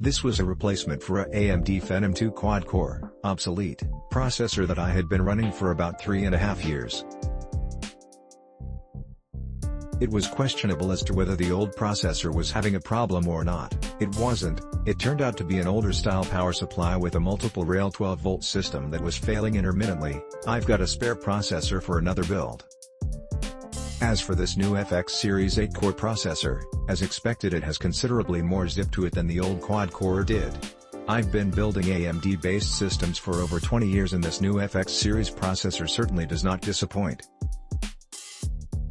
This was a replacement for a AMD FD832 quad-core, obsolete, processor that I had been running for about 3.5 years. It was questionable as to whether the old processor was having a problem or not. It wasn't. It turned out to be an older style power supply with a multiple rail 12-volt system that was failing intermittently. I've got a spare processor for another build. As for this new FX Series 8-core processor, as expected it has considerably more zip to it than the old quad-core did. I've been building AMD-based systems for over 20 years and this new FX Series processor certainly does not disappoint.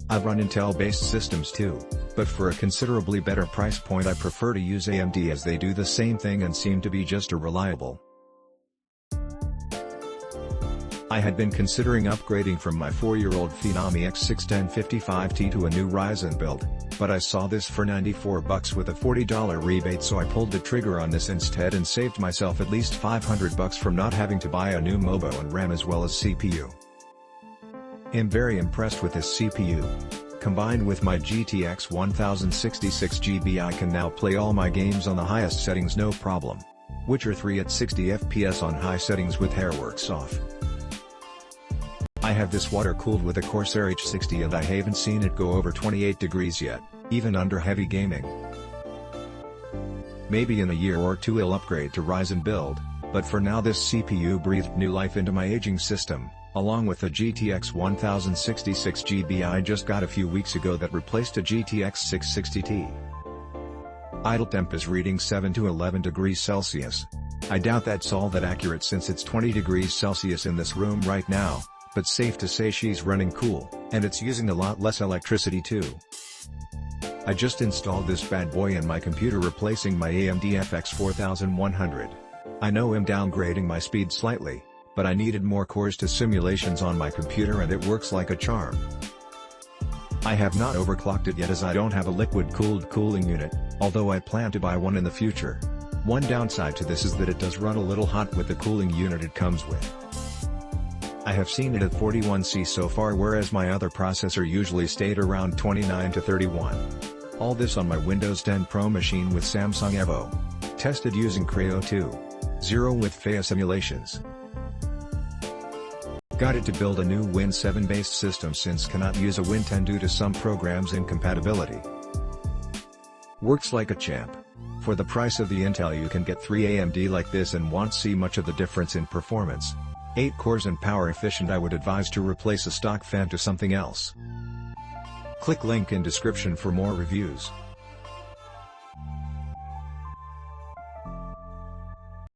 I've run Intel-based systems too, but for a considerably better price point I prefer to use AMD as they do the same thing and seem to be just as reliable. I had been considering upgrading from my 4-year-old Phenom EX61055T to a new Ryzen build, but I saw this for $94 with a $40 rebate, so I pulled the trigger on this instead and saved myself at least $500 from not having to buy a new MOBO and RAM as well as CPU. I'm very impressed with this CPU. Combined with my GTX 1066GB I can now play all my games on the highest settings no problem. Witcher 3 at 60 FPS on high settings with Hairworks off. I have this water cooled with a Corsair H60 and I haven't seen it go over 28 degrees yet, even under heavy gaming. Maybe in a year or two I'll upgrade to Ryzen build, but for now this CPU breathed new life into my aging system, along with the GTX 1066GB I just got a few weeks ago that replaced a GTX 660 Ti. Idle temp is reading 7 to 11 degrees Celsius. I doubt that's all that accurate since it's 20 degrees Celsius in this room right now, but safe to say she's running cool, and it's using a lot less electricity too. I just installed this bad boy in my computer replacing my AMD FX-4100. I know I'm downgrading my speed slightly, but I needed more cores to simulations on my computer and it works like a charm. I have not overclocked it yet as I don't have a liquid-cooled cooling unit, although I plan to buy one in the future. One downside to this is that it does run a little hot with the cooling unit it comes with. I have seen it at 41°C so far, whereas my other processor usually stayed around 29 to 31. All this on my Windows 10 Pro machine with Samsung Evo. Tested using Creo 2.0 with FEA simulations. Got it to build a new Win 7 based system since cannot use a Win 10 due to some programs incompatibility. Works like a champ. For the price of the Intel you can get 3 AMD like this and won't see much of the difference in performance. 8 cores and power efficient. I would advise to replace a stock fan to something else. Click link in description for more reviews.